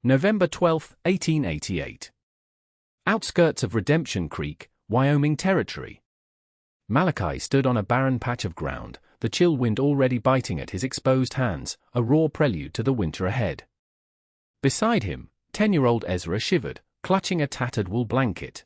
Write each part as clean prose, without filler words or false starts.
November 12, 1888. Outskirts of Redemption Creek, Wyoming Territory. Malachi stood on a barren patch of ground, the chill wind already biting at his exposed hands, a raw prelude to the winter ahead. Beside him, 10-year-old Ezra shivered, clutching a tattered wool blanket.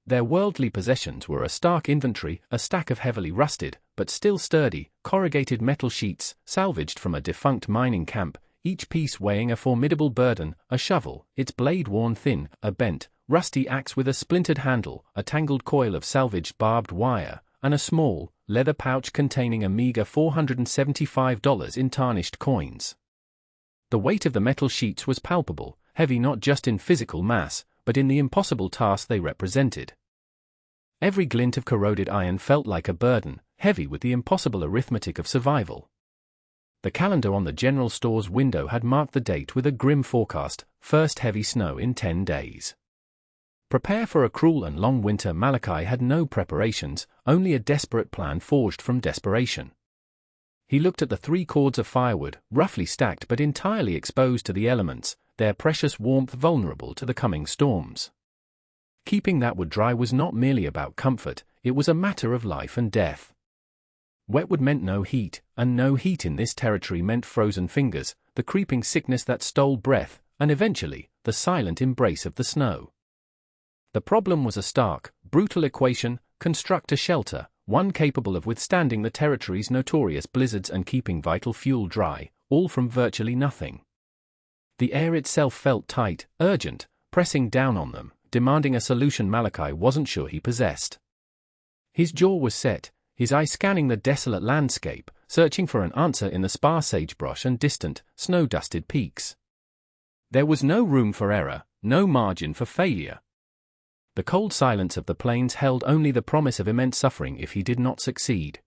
Their worldly possessions were a stark inventory, a stack of heavily rusted, but still sturdy, corrugated metal sheets, salvaged from a defunct mining camp, each piece weighing a formidable burden, a shovel, its blade worn thin, a bent, rusty axe with a splintered handle, a tangled coil of salvaged barbed wire, and a small, leather pouch containing a meager $475 in tarnished coins. The weight of the metal sheets was palpable, heavy not just in physical mass, but in the impossible task they represented. Every glint of corroded iron felt like a burden, heavy with the impossible arithmetic of survival. The calendar on the general store's window had marked the date with a grim forecast, first heavy snow in 10 days. Prepare for a cruel and long winter. Malachi had no preparations, only a desperate plan forged from desperation. He looked at the 3 cords of firewood, roughly stacked but entirely exposed to the elements, their precious warmth vulnerable to the coming storms. Keeping that wood dry was not merely about comfort, it was a matter of life and death. Wet wood meant no heat, and no heat in this territory meant frozen fingers, the creeping sickness that stole breath, and eventually, the silent embrace of the snow. The problem was a stark, brutal equation: construct a shelter, one capable of withstanding the territory's notorious blizzards and keeping vital fuel dry, all from virtually nothing. The air itself felt tight, urgent, pressing down on them, demanding a solution Malachi wasn't sure he possessed. His jaw was set, his eye scanning the desolate landscape, searching for an answer in the sparse sagebrush and distant, snow-dusted peaks. There was no room for error, no margin for failure. The cold silence of the plains held only the promise of immense suffering if he did not succeed.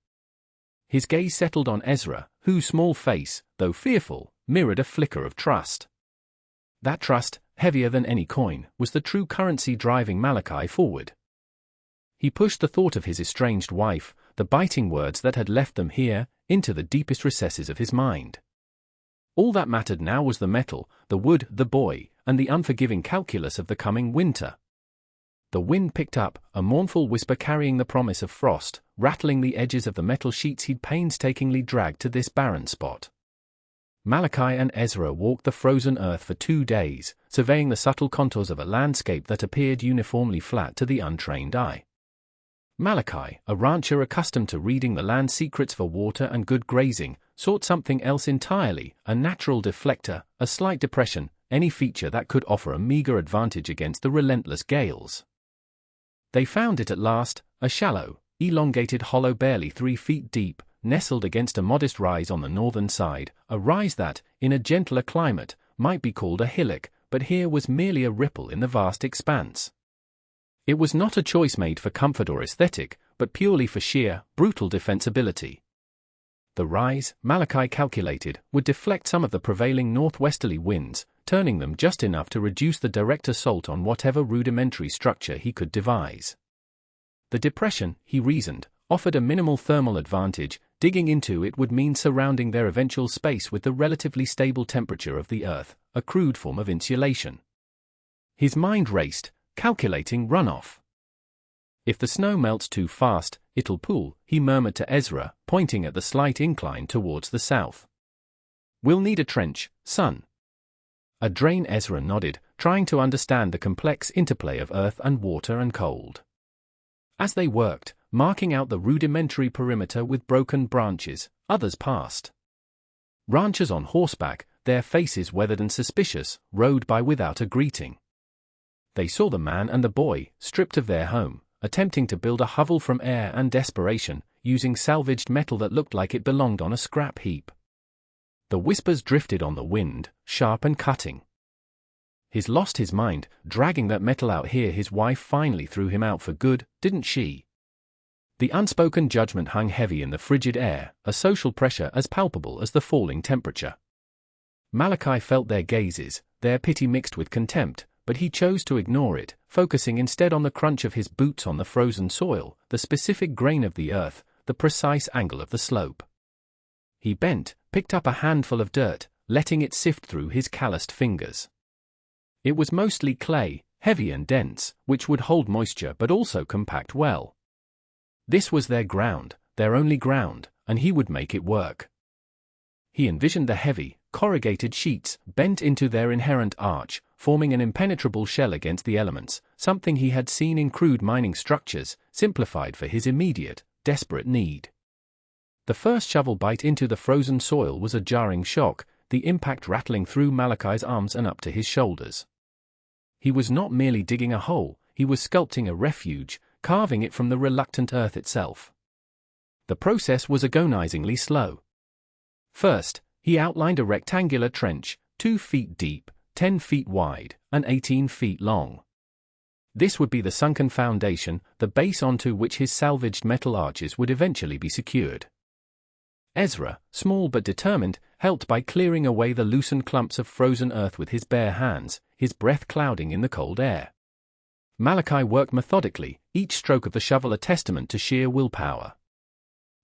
His gaze settled on Ezra, whose small face, though fearful, mirrored a flicker of trust. That trust, heavier than any coin, was the true currency driving Malachi forward. He pushed the thought of his estranged wife, the biting words that had left them here, into the deepest recesses of his mind. All that mattered now was the metal, the wood, the boy, and the unforgiving calculus of the coming winter. The wind picked up, a mournful whisper carrying the promise of frost, rattling the edges of the metal sheets he'd painstakingly dragged to this barren spot. Malachi and Ezra walked the frozen earth for 2 days, surveying the subtle contours of a landscape that appeared uniformly flat to the untrained eye. Malachi, a rancher accustomed to reading the land's secrets for water and good grazing, sought something else entirely: a natural deflector, a slight depression, any feature that could offer a meager advantage against the relentless gales. They found it at last, a shallow, elongated hollow barely 3 feet deep, nestled against a modest rise on the northern side, a rise that, in a gentler climate, might be called a hillock, but here was merely a ripple in the vast expanse. It was not a choice made for comfort or aesthetic, but purely for sheer, brutal defensibility. The rise, Malachi calculated, would deflect some of the prevailing northwesterly winds, turning them just enough to reduce the direct assault on whatever rudimentary structure he could devise. The depression, he reasoned, offered a minimal thermal advantage. Digging into it would mean surrounding their eventual space with the relatively stable temperature of the earth, a crude form of insulation. His mind raced, calculating runoff. If the snow melts too fast, it'll pool, he murmured to Ezra, pointing at the slight incline towards the south. We'll need a trench, son. A drain. Ezra nodded, trying to understand the complex interplay of earth and water and cold. As they worked, marking out the rudimentary perimeter with broken branches, others passed. Ranchers on horseback, their faces weathered and suspicious, rode by without a greeting. They saw the man and the boy, stripped of their home, attempting to build a hovel from air and desperation, using salvaged metal that looked like it belonged on a scrap heap. The whispers drifted on the wind, sharp and cutting. He's lost his mind, dragging that metal out here. His wife finally threw him out for good, didn't she? The unspoken judgment hung heavy in the frigid air, a social pressure as palpable as the falling temperature. Malachi felt their gazes, their pity mixed with contempt, but he chose to ignore it, focusing instead on the crunch of his boots on the frozen soil, the specific grain of the earth, the precise angle of the slope. He bent, picked up a handful of dirt, letting it sift through his calloused fingers. It was mostly clay, heavy and dense, which would hold moisture but also compact well. This was their ground, their only ground, and he would make it work. He envisioned the heavy, corrugated sheets bent into their inherent arch, forming an impenetrable shell against the elements, something he had seen in crude mining structures, simplified for his immediate, desperate need. The first shovel bite into the frozen soil was a jarring shock, the impact rattling through Malachi's arms and up to his shoulders. He was not merely digging a hole, he was sculpting a refuge, carving it from the reluctant earth itself. The process was agonizingly slow. First, he outlined a rectangular trench, 2 feet deep, 10 feet wide, and 18 feet long. This would be the sunken foundation, the base onto which his salvaged metal arches would eventually be secured. Ezra, small but determined, helped by clearing away the loosened clumps of frozen earth with his bare hands, his breath clouding in the cold air. Malachi worked methodically, each stroke of the shovel a testament to sheer willpower.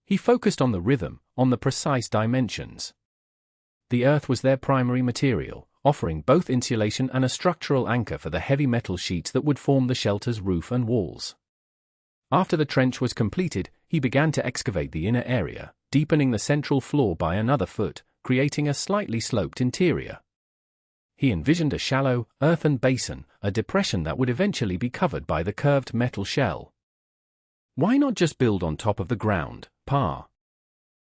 He focused on the rhythm, on the precise dimensions. The earth was their primary material, offering both insulation and a structural anchor for the heavy metal sheets that would form the shelter's roof and walls. After the trench was completed, he began to excavate the inner area, deepening the central floor by another foot, creating a slightly sloped interior. He envisioned a shallow, earthen basin, a depression that would eventually be covered by the curved metal shell. "Why not just build on top of the ground, Pa?"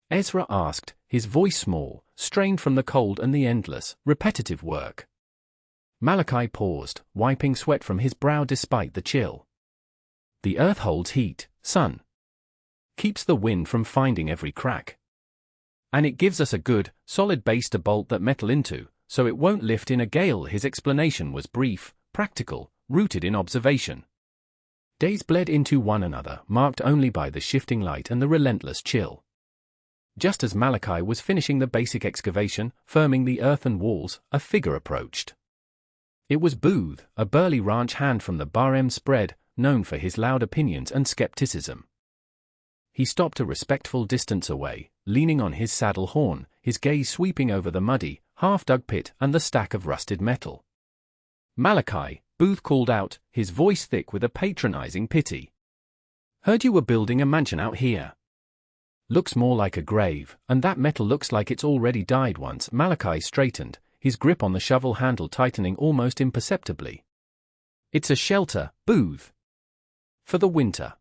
Ezra asked, his voice small, strained from the cold and the endless, repetitive work. Malachi paused, wiping sweat from his brow despite the chill. "The earth holds heat, son. Keeps the wind from finding every crack. And it gives us a good, solid base to bolt that metal into, so it won't lift in a gale." His explanation was brief, practical, rooted in observation. Days bled into one another, marked only by the shifting light and the relentless chill. Just as Malachi was finishing the basic excavation, firming the earthen walls, a figure approached. It was Booth, a burly ranch hand from the Barem spread, known for his loud opinions and skepticism. He stopped a respectful distance away, leaning on his saddle horn, his gaze sweeping over the muddy, half-dug pit and the stack of rusted metal. "Malachi," Booth called out, his voice thick with a patronizing pity. "Heard you were building a mansion out here. Looks more like a grave, and that metal looks like it's already died once." Malachi straightened, his grip on the shovel handle tightening almost imperceptibly. "It's a shelter, Booth. For the winter.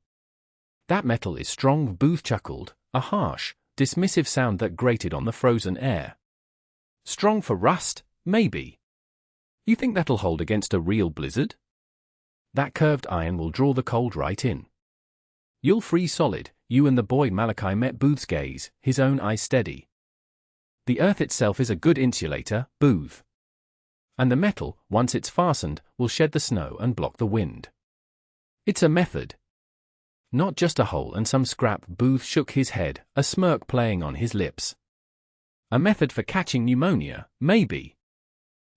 That metal is strong." Booth chuckled, a harsh, dismissive sound that grated on the frozen air. "Strong for rust, maybe. You think that'll hold against a real blizzard? That curved iron will draw the cold right in. You'll freeze solid." "You and the boy." Malachi met Booth's gaze, his own eyes steady. "The earth itself is a good insulator, Booth. And the metal, once it's fastened, will shed the snow and block the wind. It's a method. Not just a hole and some scrap." Booth shook his head, a smirk playing on his lips. "A method for catching pneumonia, maybe.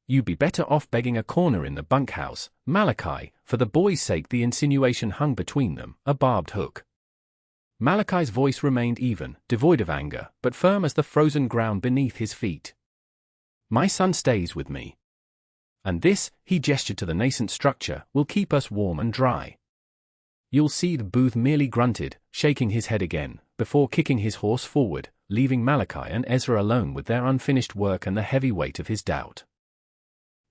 You'd be better off begging a corner in the bunkhouse, Malachi." For the boy's sake the insinuation hung between them, a barbed hook. Malachi's voice remained even, devoid of anger, but firm as the frozen ground beneath his feet. "My son stays with me. And this," he gestured to the nascent structure, "will keep us warm and dry. You'll see." The Booth merely grunted, shaking his head again, before kicking his horse forward, leaving Malachi and Ezra alone with their unfinished work and the heavy weight of his doubt.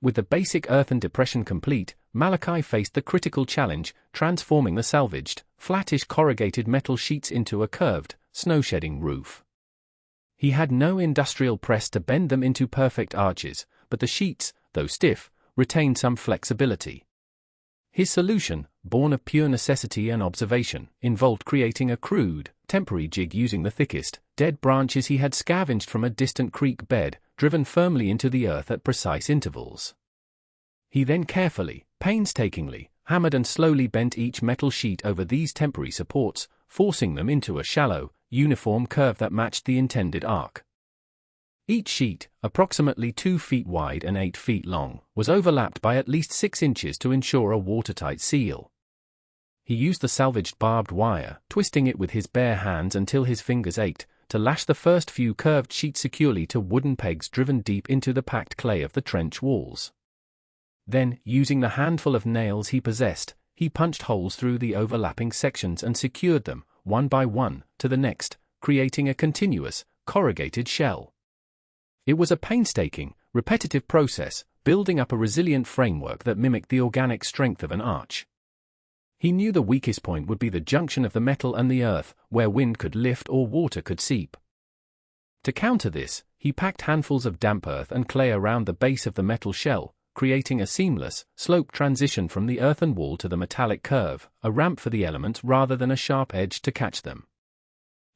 With the basic earthen depression complete, Malachi faced the critical challenge, transforming the salvaged, flattish corrugated metal sheets into a curved, snow-shedding roof. He had no industrial press to bend them into perfect arches, but the sheets, though stiff, retained some flexibility. His solution, born of pure necessity and observation, involved creating a crude, temporary jig using the thickest, dead branches he had scavenged from a distant creek bed, driven firmly into the earth at precise intervals. He then carefully, painstakingly, hammered and slowly bent each metal sheet over these temporary supports, forcing them into a shallow, uniform curve that matched the intended arc. Each sheet, approximately 2 feet wide and 8 feet long, was overlapped by at least 6 inches to ensure a watertight seal. He used the salvaged barbed wire, twisting it with his bare hands until his fingers ached, to lash the first few curved sheets securely to wooden pegs driven deep into the packed clay of the trench walls. Then, using the handful of nails he possessed, he punched holes through the overlapping sections and secured them, one by one, to the next, creating a continuous, corrugated shell. It was a painstaking, repetitive process, building up a resilient framework that mimicked the organic strength of an arch. He knew the weakest point would be the junction of the metal and the earth, where wind could lift or water could seep. To counter this, he packed handfuls of damp earth and clay around the base of the metal shell, creating a seamless, sloped transition from the earthen wall to the metallic curve, a ramp for the elements rather than a sharp edge to catch them.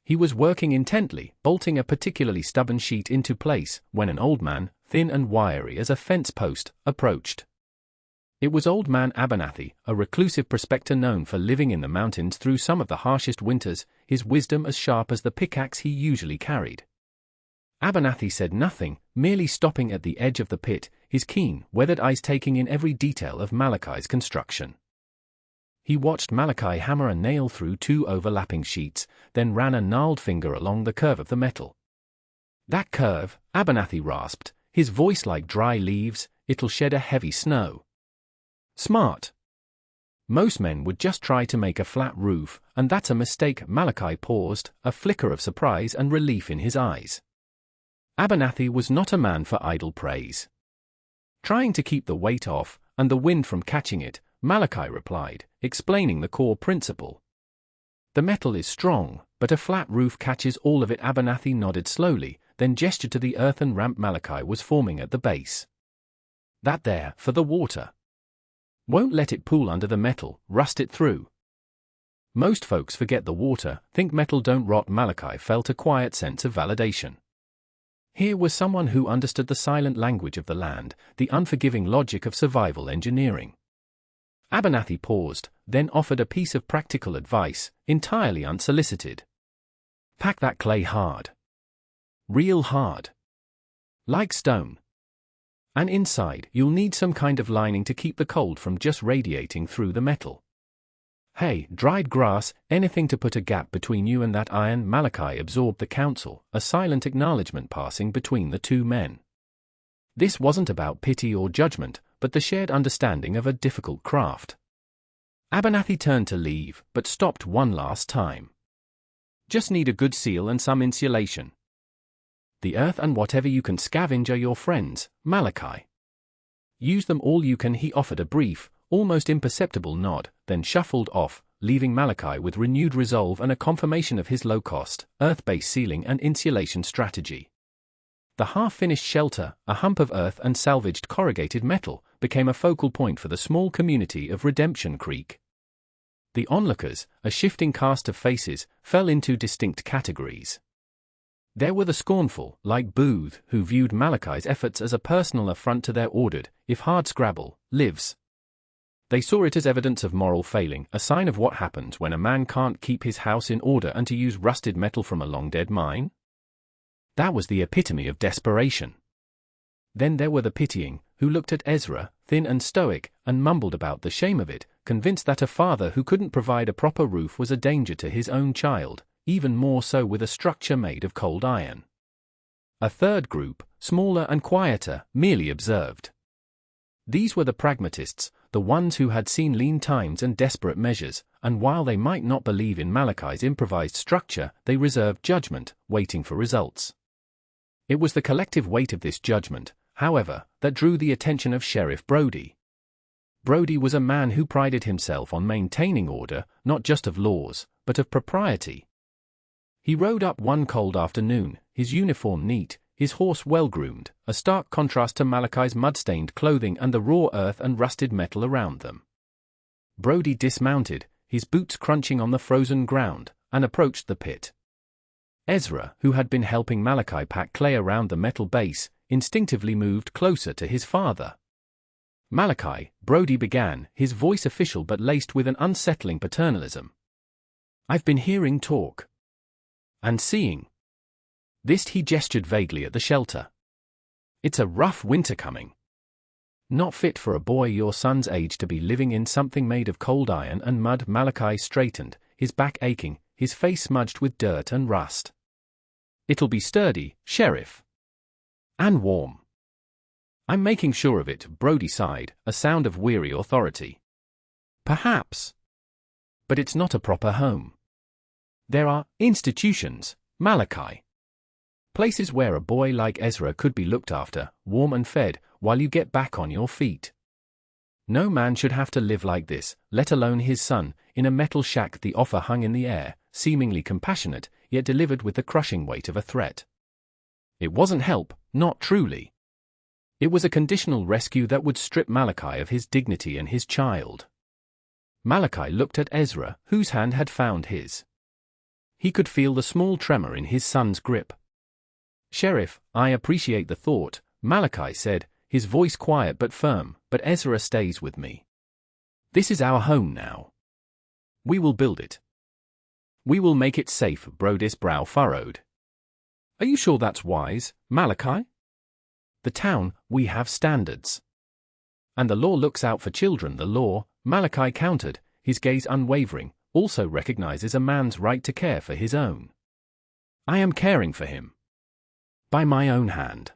He was working intently, bolting a particularly stubborn sheet into place, when an old man, thin and wiry as a fence post, approached. It was Old Man Abernathy, a reclusive prospector known for living in the mountains through some of the harshest winters, his wisdom as sharp as the pickaxe he usually carried. Abernathy said nothing, merely stopping at the edge of the pit, his keen, weathered eyes taking in every detail of Malachi's construction. He watched Malachi hammer a nail through two overlapping sheets, then ran a gnarled finger along the curve of the metal. "That curve," Abernathy rasped, his voice like dry leaves, "it'll shed a heavy snow." "Smart. Most men would just try to make a flat roof, and that's a mistake." Malachi paused, a flicker of surprise and relief in his eyes. Abernathy was not a man for idle praise. "Trying to keep the weight off, and the wind from catching it," Malachi replied, explaining the core principle. "The metal is strong, but a flat roof catches all of it." Abernathy nodded slowly, then gestured to the earthen ramp Malachi was forming at the base. "That there, for the water. Won't let it pool under the metal, rust it through." "Most folks forget the water, think metal don't rot." Malachi felt a quiet sense of validation. Here was someone who understood the silent language of the land, the unforgiving logic of survival engineering. Abernathy paused, then offered a piece of practical advice, entirely unsolicited. "Pack that clay hard. Real hard. Like stone. And inside, you'll need some kind of lining to keep the cold from just radiating through the metal. Hay, dried grass, anything to put a gap between you and that iron." Malachi absorbed the counsel, a silent acknowledgement passing between the two men. This wasn't about pity or judgment, but the shared understanding of a difficult craft. Abernathy turned to leave, but stopped one last time. "Just need a good seal and some insulation. The earth and whatever you can scavenge are your friends, Malachi. Use them all you can." He offered a brief, almost imperceptible nod, then shuffled off, leaving Malachi with renewed resolve and a confirmation of his low-cost, earth-based sealing and insulation strategy. The half-finished shelter, a hump of earth and salvaged corrugated metal, became a focal point for the small community of Redemption Creek. The onlookers, a shifting cast of faces, fell into distinct categories. There were the scornful, like Booth, who viewed Malachi's efforts as a personal affront to their ordered, if hardscrabble, lives. They saw it as evidence of moral failing, a sign of what happens when a man can't keep his house in order and to use rusted metal from a long-dead mine. That was the epitome of desperation. Then there were the pitying, who looked at Ezra, thin and stoic, and mumbled about the shame of it, convinced that a father who couldn't provide a proper roof was a danger to his own child, even more so with a structure made of cold iron. A third group, smaller and quieter, merely observed. These were the pragmatists, the ones who had seen lean times and desperate measures, and while they might not believe in Malachi's improvised structure, they reserved judgment, waiting for results. It was the collective weight of this judgment, however, that drew the attention of Sheriff Brody. Brody was a man who prided himself on maintaining order, not just of laws, but of propriety. He rode up one cold afternoon, his uniform neat, his horse well-groomed, a stark contrast to Malachi's mud-stained clothing and the raw earth and rusted metal around them. Brody dismounted, his boots crunching on the frozen ground, and approached the pit. Ezra, who had been helping Malachi pack clay around the metal base, instinctively moved closer to his father. "Malachi," Brody began, his voice official but laced with an unsettling paternalism. "I've been hearing talk. And seeing. This." He gestured vaguely at the shelter. "It's a rough winter coming. Not fit for a boy your son's age to be living in something made of cold iron and mud." Malachi straightened, his back aching, his face smudged with dirt and rust. "It'll be sturdy, Sheriff. And warm. I'm making sure of it, Brody sighed, a sound of weary authority. Perhaps. But it's not a proper home. There are institutions, Malachi. Places where a boy like Ezra could be looked after, warm and fed, while you get back on your feet. No man should have to live like this, let alone his son, in a metal shack. The offer hung in the air, seemingly compassionate, yet delivered with the crushing weight of a threat. It wasn't help, not truly. It was a conditional rescue that would strip Malachi of his dignity and his child. Malachi looked at Ezra, whose hand had found his. He could feel the small tremor in his son's grip. "Sheriff, I appreciate the thought," Malachi said, his voice quiet but firm, "but Ezra stays with me. This is our home now. We will build it. We will make it safe." Brody's brow furrowed. "Are you sure that's wise, Malachi? The town, we have standards. And the law looks out for children. The law," Malachi countered, his gaze unwavering, "also recognizes a man's right to care for his own. I am caring for him. By my own hand.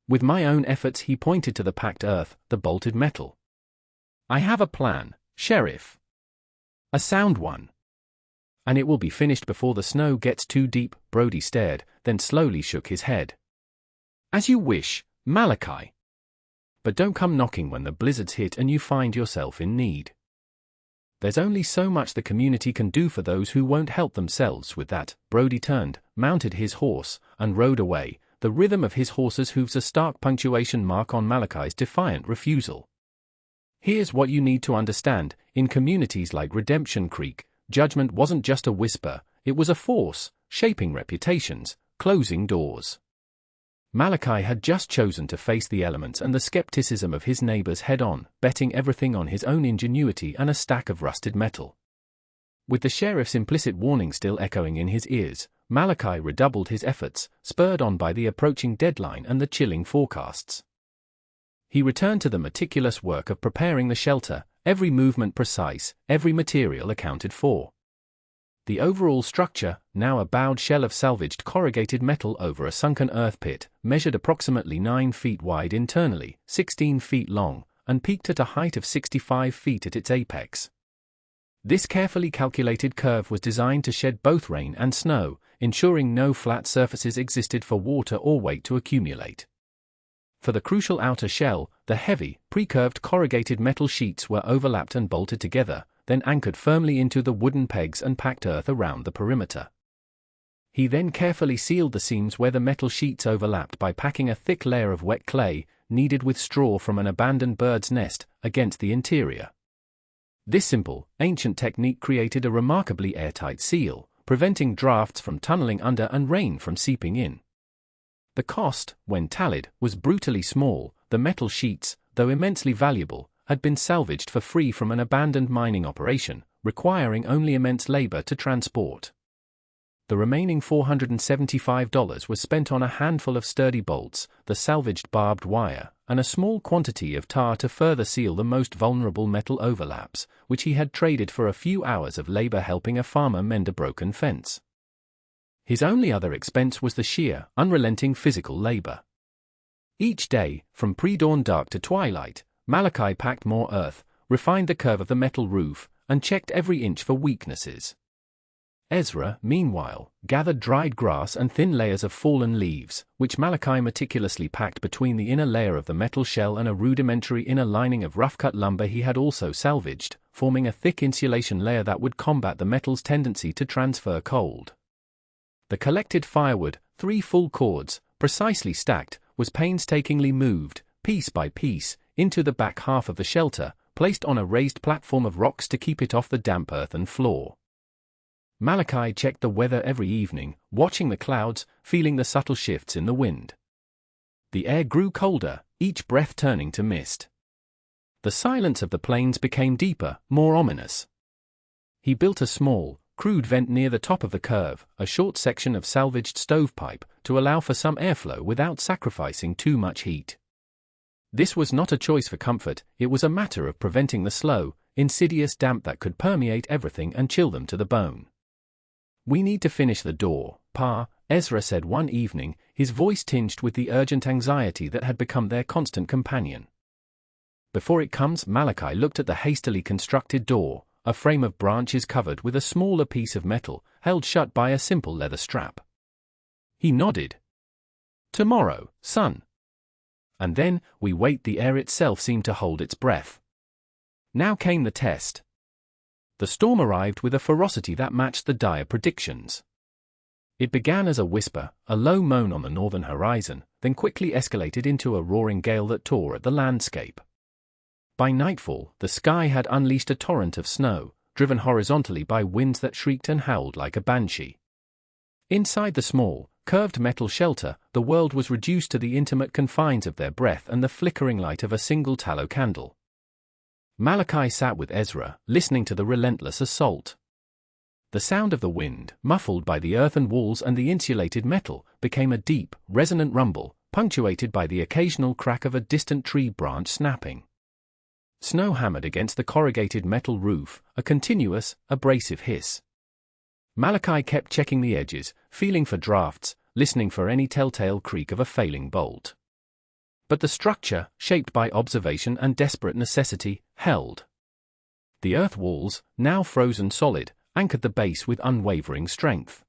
With my own efforts." He pointed to the packed earth, the bolted metal. "I have a plan, Sheriff. A sound one. And it will be finished before the snow gets too deep." Brody stared, then slowly shook his head. "As you wish, Malachi. But don't come knocking when the blizzards hit and you find yourself in need. There's only so much the community can do for those who won't help themselves." With that, Brody turned, mounted his horse, and rode away, the rhythm of his horse's hooves a stark punctuation mark on Malachi's defiant refusal. Here's what you need to understand: in communities like Redemption Creek, judgment wasn't just a whisper, it was a force, shaping reputations, closing doors. Malachi had just chosen to face the elements and the skepticism of his neighbors head-on, betting everything on his own ingenuity and a stack of rusted metal. With the sheriff's implicit warning still echoing in his ears, Malachi redoubled his efforts, spurred on by the approaching deadline and the chilling forecasts. He returned to the meticulous work of preparing the shelter, every movement precise, every material accounted for. The overall structure, now a bowed shell of salvaged corrugated metal over a sunken earth pit, measured approximately 9 feet wide internally, 16 feet long, and peaked at a height of 65 feet at its apex. This carefully calculated curve was designed to shed both rain and snow, ensuring no flat surfaces existed for water or weight to accumulate. For the crucial outer shell, the heavy, pre-curved corrugated metal sheets were overlapped and bolted together, then anchored firmly into the wooden pegs and packed earth around the perimeter. He then carefully sealed the seams where the metal sheets overlapped by packing a thick layer of wet clay, kneaded with straw from an abandoned bird's nest, against the interior. This simple, ancient technique created a remarkably airtight seal, preventing drafts from tunneling under and rain from seeping in. The cost, when tallied, was brutally small. The metal sheets, though immensely valuable, had been salvaged for free from an abandoned mining operation, requiring only immense labor to transport. The remaining $475 was spent on a handful of sturdy bolts, the salvaged barbed wire, and a small quantity of tar to further seal the most vulnerable metal overlaps, which he had traded for a few hours of labor helping a farmer mend a broken fence. His only other expense was the sheer, unrelenting physical labor. Each day, from pre-dawn dark to twilight, Malachi packed more earth, refined the curve of the metal roof, and checked every inch for weaknesses. Ezra, meanwhile, gathered dried grass and thin layers of fallen leaves, which Malachi meticulously packed between the inner layer of the metal shell and a rudimentary inner lining of rough-cut lumber he had also salvaged, forming a thick insulation layer that would combat the metal's tendency to transfer cold. The collected firewood, 3 full cords, precisely stacked, was painstakingly moved, piece by piece, into the back half of the shelter, placed on a raised platform of rocks to keep it off the damp earthen floor. Malachi checked the weather every evening, watching the clouds, feeling the subtle shifts in the wind. The air grew colder, each breath turning to mist. The silence of the plains became deeper, more ominous. He built a small, crude vent near the top of the curve, a short section of salvaged stovepipe, to allow for some airflow without sacrificing too much heat. This was not a choice for comfort, it was a matter of preventing the slow, insidious damp that could permeate everything and chill them to the bone. "We need to finish the door, Pa," Ezra said one evening, his voice tinged with the urgent anxiety that had become their constant companion. Before it comes, Malachi looked at the hastily constructed door, a frame of branches covered with a smaller piece of metal, held shut by a simple leather strap. He nodded. "Tomorrow, son." And then, we wait. The air itself seemed to hold its breath. Now came the test. The storm arrived with a ferocity that matched the dire predictions. It began as a whisper, a low moan on the northern horizon, then quickly escalated into a roaring gale that tore at the landscape. By nightfall, the sky had unleashed a torrent of snow, driven horizontally by winds that shrieked and howled like a banshee. Inside the small, curved metal shelter, the world was reduced to the intimate confines of their breath and the flickering light of a single tallow candle. Malachi sat with Ezra, listening to the relentless assault. The sound of the wind, muffled by the earthen walls and the insulated metal, became a deep, resonant rumble, punctuated by the occasional crack of a distant tree branch snapping. Snow hammered against the corrugated metal roof, a continuous, abrasive hiss. Malachi kept checking the edges, feeling for drafts, listening for any telltale creak of a failing bolt. But the structure, shaped by observation and desperate necessity, held. The earth walls, now frozen solid, anchored the base with unwavering strength.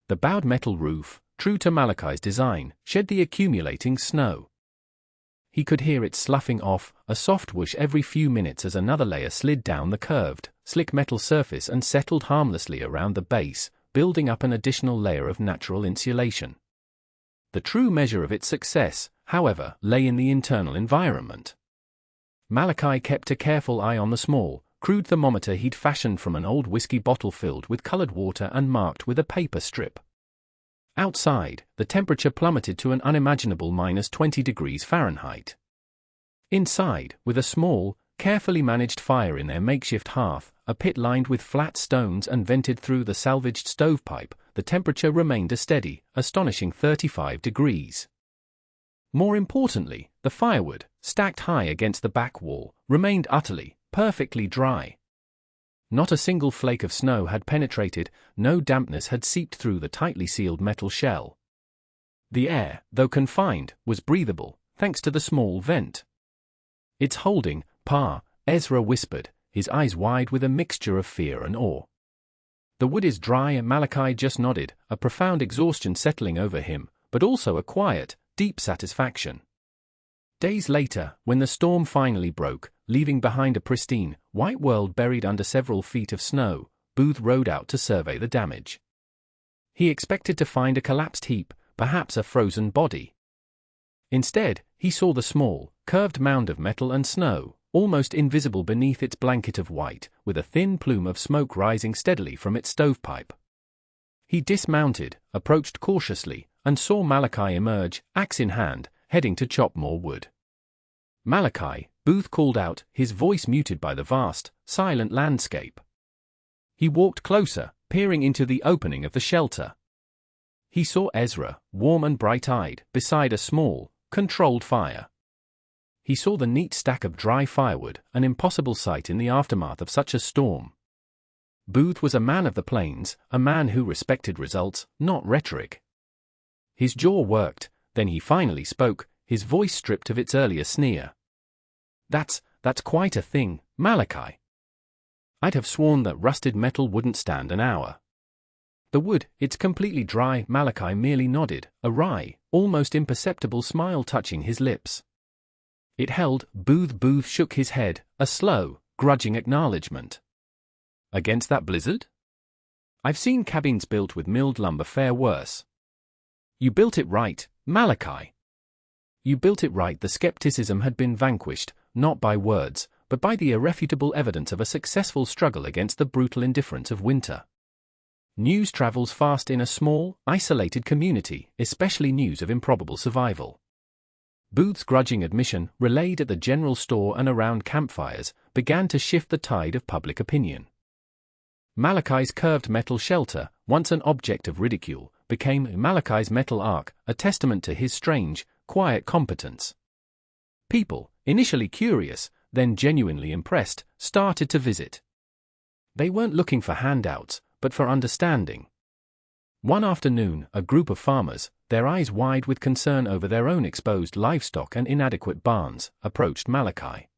The bowed metal roof, true to Malachi's design, shed the accumulating snow. He could hear it sloughing off, a soft whoosh every few minutes as another layer slid down the curved, slick metal surface and settled harmlessly around the base, building up an additional layer of natural insulation. The true measure of its success, however, lay in the internal environment. Malachi kept a careful eye on the small, crude thermometer he'd fashioned from an old whiskey bottle filled with colored water and marked with a paper strip. Outside, the temperature plummeted to an unimaginable -20 degrees Fahrenheit. Inside, with a small, carefully managed fire in their makeshift hearth, a pit lined with flat stones and vented through the salvaged stovepipe, the temperature remained a steady, astonishing 35 degrees. More importantly, the firewood, stacked high against the back wall, remained utterly, perfectly dry. Not a single flake of snow had penetrated, no dampness had seeped through the tightly sealed metal shell. The air, though confined, was breathable, thanks to the small vent. "It's holding, Pa," Ezra whispered, his eyes wide with a mixture of fear and awe. "The wood is dry," and Malachi just nodded, a profound exhaustion settling over him, but also a quiet, deep satisfaction. Days later, when the storm finally broke, leaving behind a pristine, white world buried under several feet of snow, Booth rode out to survey the damage. He expected to find a collapsed heap, perhaps a frozen body. Instead, he saw the small, curved mound of metal and snow, almost invisible beneath its blanket of white, with a thin plume of smoke rising steadily from its stovepipe. He dismounted, approached cautiously, and saw Malachi emerge, axe in hand, heading to chop more wood. "Malachi," Booth called out, his voice muted by the vast, silent landscape. He walked closer, peering into the opening of the shelter. He saw Ezra, warm and bright-eyed, beside a small, controlled fire. He saw the neat stack of dry firewood, an impossible sight in the aftermath of such a storm. Booth was a man of the plains, a man who respected results, not rhetoric. His jaw worked, then he finally spoke, his voice stripped of its earlier sneer. That's quite a thing, Malachi. I'd have sworn that rusted metal wouldn't stand an hour." "The wood, it's completely dry," Malachi merely nodded, a wry, almost imperceptible smile touching his lips. It held. Booth shook his head, a slow, grudging acknowledgement. "Against that blizzard? I've seen cabins built with milled lumber fare worse." "You built it right, Malachi. You built it right." The skepticism had been vanquished, not by words, but by the irrefutable evidence of a successful struggle against the brutal indifference of winter. News travels fast in a small, isolated community, especially news of improbable survival. Booth's grudging admission, relayed at the general store and around campfires, began to shift the tide of public opinion. Malachi's curved metal shelter, once an object of ridicule, became Malachi's metal ark, a testament to his strange, quiet competence. People, initially curious, then genuinely impressed, started to visit. They weren't looking for handouts, but for understanding. One afternoon, a group of farmers, their eyes wide with concern over their own exposed livestock and inadequate barns, approached Malachi.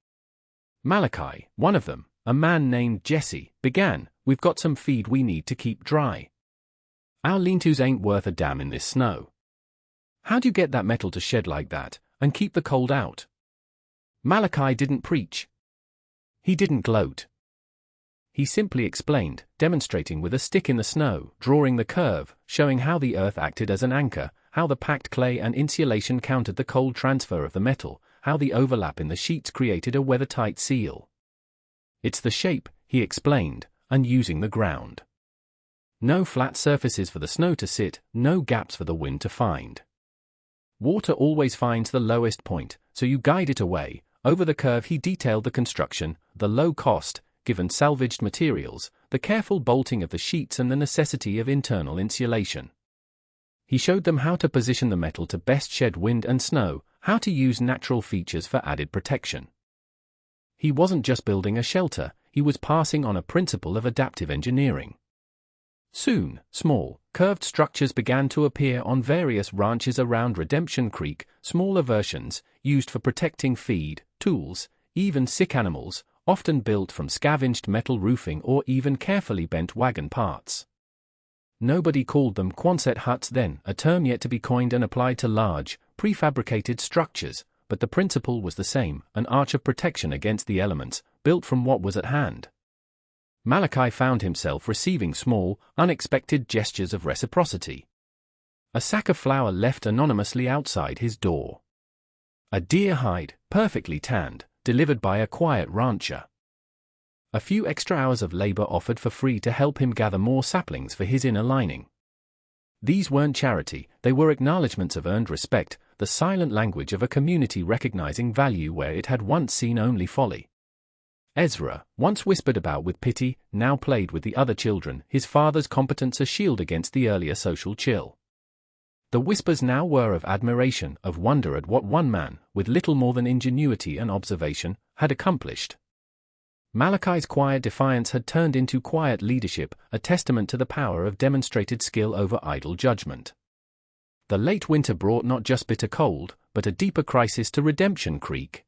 Malachi, one of them, a man named Jesse, began, "We've got some feed we need to keep dry. Our lean-tos ain't worth a damn in this snow. How'd you get that metal to shed like that, and keep the cold out?" Malachi didn't preach. He didn't gloat. He simply explained, demonstrating with a stick in the snow, drawing the curve, showing how the earth acted as an anchor, how the packed clay and insulation countered the cold transfer of the metal, how the overlap in the sheets created a weather-tight seal. "It's the shape," he explained, "and using the ground. No flat surfaces for the snow to sit, no gaps for the wind to find. Water always finds the lowest point, so you guide it away." Over the curve he detailed the construction, the low cost, given salvaged materials, the careful bolting of the sheets and the necessity of internal insulation. He showed them how to position the metal to best shed wind and snow, how to use natural features for added protection. He wasn't just building a shelter, he was passing on a principle of adaptive engineering. Soon, small, curved structures began to appear on various ranches around Redemption Creek, smaller versions, used for protecting feed, tools, even sick animals, often built from scavenged metal roofing or even carefully bent wagon parts. Nobody called them Quonset huts then, a term yet to be coined and applied to large, prefabricated structures, but the principle was the same, an arch of protection against the elements, built from what was at hand. Malachi found himself receiving small, unexpected gestures of reciprocity. A sack of flour left anonymously outside his door. A deer hide, perfectly tanned, delivered by a quiet rancher. A few extra hours of labor offered for free to help him gather more saplings for his inner lining. These weren't charity, they were acknowledgments of earned respect, the silent language of a community recognizing value where it had once seen only folly. Ezra, once whispered about with pity, now played with the other children, his father's competence a shield against the earlier social chill. The whispers now were of admiration, of wonder at what one man, with little more than ingenuity and observation, had accomplished. Malachi's quiet defiance had turned into quiet leadership, a testament to the power of demonstrated skill over idle judgment. The late winter brought not just bitter cold, but a deeper crisis to Redemption Creek.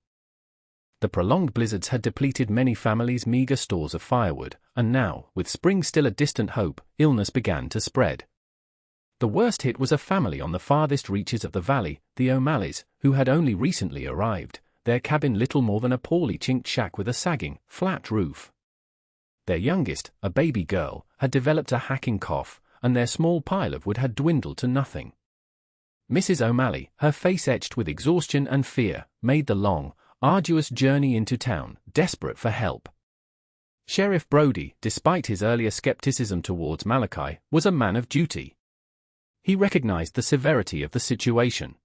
The prolonged blizzards had depleted many families' meager stores of firewood, and now, with spring still a distant hope, illness began to spread. The worst hit was a family on the farthest reaches of the valley, the O'Malleys, who had only recently arrived, their cabin little more than a poorly chinked shack with a sagging, flat roof. Their youngest, a baby girl, had developed a hacking cough, and their small pile of wood had dwindled to nothing. Mrs. O'Malley, her face etched with exhaustion and fear, made the long, arduous journey into town, desperate for help. Sheriff Brody, despite his earlier skepticism towards Malachi, was a man of duty. He recognized the severity of the situation.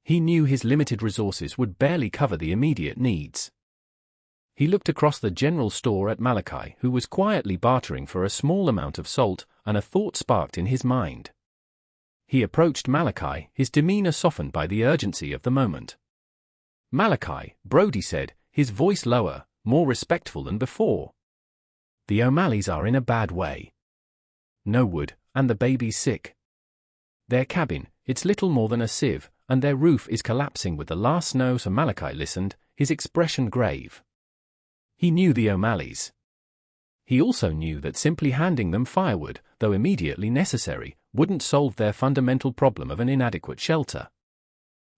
He knew his limited resources would barely cover the immediate needs. He looked across the general store at Malachi, who was quietly bartering for a small amount of salt, and a thought sparked in his mind. He approached Malachi, his demeanor softened by the urgency of the moment. "Malachi," Brody said, his voice lower, more respectful than before. "The O'Malleys are in a bad way. No wood, and the baby's sick. Their cabin, it's little more than a sieve, and their roof is collapsing with the last snow." So Malachi listened, his expression grave. He knew the O'Malleys. He also knew that simply handing them firewood, though immediately necessary, wouldn't solve their fundamental problem of an inadequate shelter.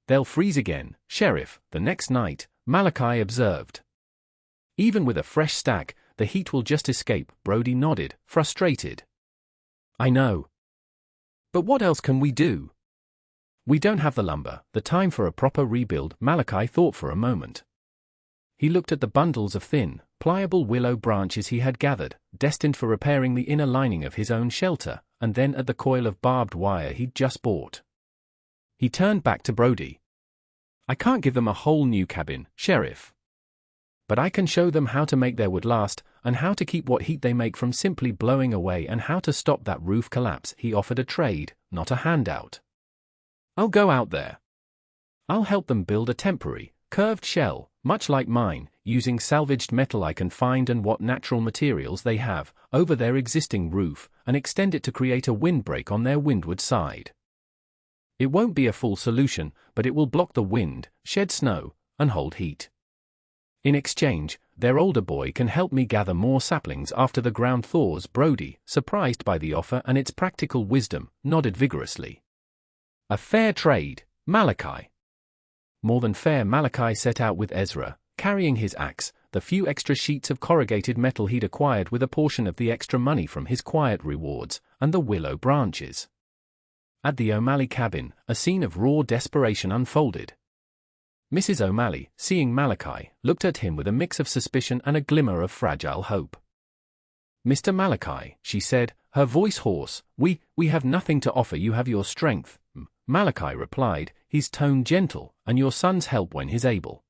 "They'll freeze again, Sheriff, the next night," Malachi observed. "Even with a fresh stack, the heat will just escape," Brody nodded, frustrated. "I know. But what else can we do? We don't have the lumber, the time for a proper rebuild." Malachi thought for a moment. He looked at the bundles of thin, pliable willow branches he had gathered, destined for repairing the inner lining of his own shelter, and then at the coil of barbed wire he'd just bought. He turned back to Brody. "I can't give them a whole new cabin, Sheriff. But I can show them how to make their wood last, and how to keep what heat they make from simply blowing away, and how to stop that roof collapse." He offered a trade, not a handout. "I'll go out there. I'll help them build a temporary, curved shell, much like mine, using salvaged metal I can find and what natural materials they have, over their existing roof, and extend it to create a windbreak on their windward side. It won't be a full solution, but it will block the wind, shed snow, and hold heat. In exchange, their older boy can help me gather more saplings after the ground thaws. Brody, surprised by the offer and its practical wisdom, nodded vigorously. A fair trade, Malachi. More than fair. Malachi set out with Ezra, carrying his axe, the few extra sheets of corrugated metal he'd acquired with a portion of the extra money from his quiet rewards, and the willow branches. At the O'Malley cabin, a scene of raw desperation unfolded. Mrs. O'Malley, seeing Malachi, looked at him with a mix of suspicion and a glimmer of fragile hope. "Mr. Malachi," she said, her voice hoarse, we have nothing to offer. You have your strength." Malachi replied, his tone gentle, "and your son's help when he's able.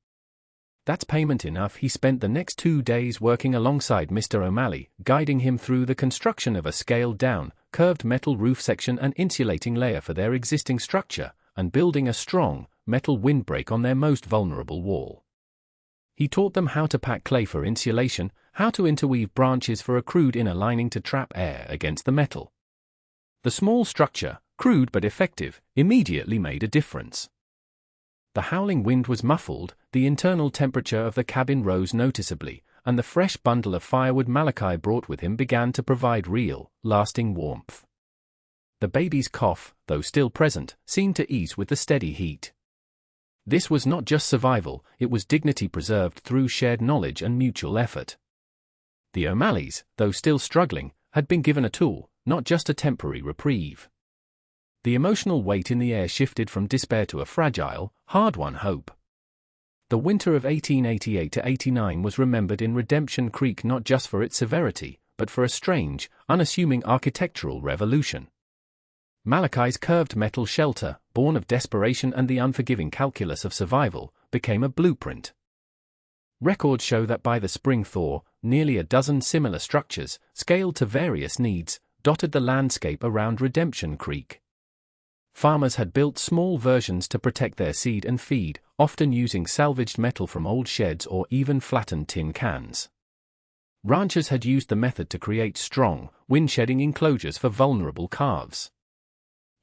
That's payment enough." He spent the next 2 days working alongside Mr. O'Malley, guiding him through the construction of a scaled-down, curved metal roof section and insulating layer for their existing structure, and building a strong, metal windbreak on their most vulnerable wall. He taught them how to pack clay for insulation, how to interweave branches for a crude inner lining to trap air against the metal. The small structure, crude but effective, immediately made a difference. The howling wind was muffled, the internal temperature of the cabin rose noticeably, and the fresh bundle of firewood Malachi brought with him began to provide real, lasting warmth. The baby's cough, though still present, seemed to ease with the steady heat. This was not just survival, it was dignity preserved through shared knowledge and mutual effort. The O'Malleys, though still struggling, had been given a tool, not just a temporary reprieve. The emotional weight in the air shifted from despair to a fragile, hard-won hope. The winter of 1888 to 89 was remembered in Redemption Creek not just for its severity, but for a strange, unassuming architectural revolution. Malachi's curved metal shelter, born of desperation and the unforgiving calculus of survival, became a blueprint. Records show that by the spring thaw, nearly a dozen similar structures, scaled to various needs, dotted the landscape around Redemption Creek. Farmers had built small versions to protect their seed and feed, often using salvaged metal from old sheds or even flattened tin cans. Ranchers had used the method to create strong, wind-shedding enclosures for vulnerable calves.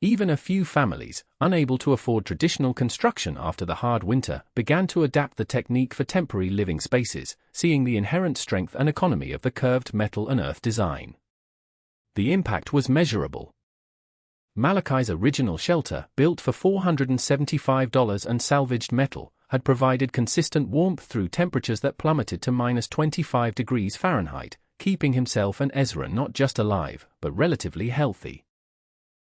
Even a few families, unable to afford traditional construction after the hard winter, began to adapt the technique for temporary living spaces, seeing the inherent strength and economy of the curved metal and earth design. The impact was measurable. Malachi's original shelter, built for $475 and salvaged metal, had provided consistent warmth through temperatures that plummeted to -25 degrees Fahrenheit, keeping himself and Ezra not just alive, but relatively healthy.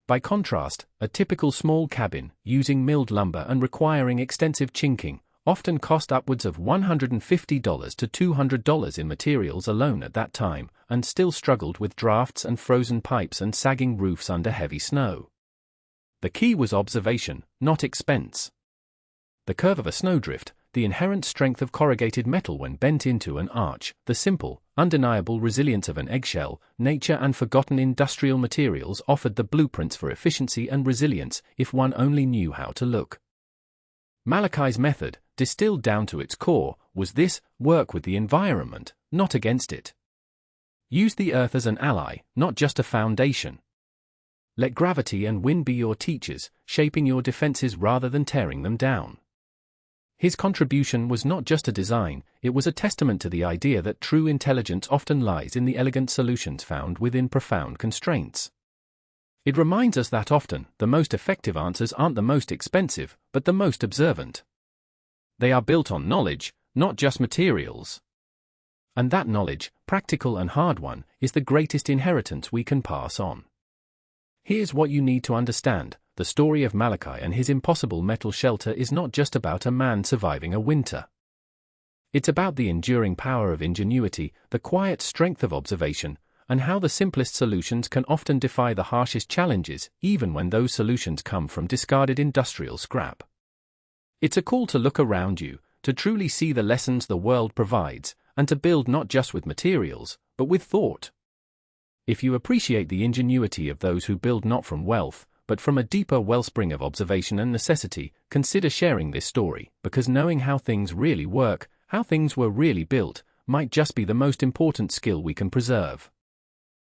By contrast, a typical small cabin, using milled lumber and requiring extensive chinking, often cost upwards of $150 to $200 in materials alone at that time, and still struggled with drafts and frozen pipes and sagging roofs under heavy snow. The key was observation, not expense. The curve of a snowdrift, the inherent strength of corrugated metal when bent into an arch, the simple, undeniable resilience of an eggshell, nature and forgotten industrial materials offered the blueprints for efficiency and resilience if one only knew how to look. Malachi's method, distilled down to its core, was this: work with the environment, not against it. Use the earth as an ally, not just a foundation. Let gravity and wind be your teachers, shaping your defenses rather than tearing them down. His contribution was not just a design, it was a testament to the idea that true intelligence often lies in the elegant solutions found within profound constraints. It reminds us that often, the most effective answers aren't the most expensive, but the most observant. They are built on knowledge, not just materials. And that knowledge, practical and hard-won, is the greatest inheritance we can pass on. Here's what you need to understand: the story of Malachi and his impossible metal shelter is not just about a man surviving a winter. It's about the enduring power of ingenuity, the quiet strength of observation, and how the simplest solutions can often defy the harshest challenges, even when those solutions come from discarded industrial scrap. It's a call to look around you, to truly see the lessons the world provides, and to build not just with materials, but with thought. If you appreciate the ingenuity of those who build not from wealth, but from a deeper wellspring of observation and necessity, consider sharing this story, because knowing how things really work, how things were really built, might just be the most important skill we can preserve.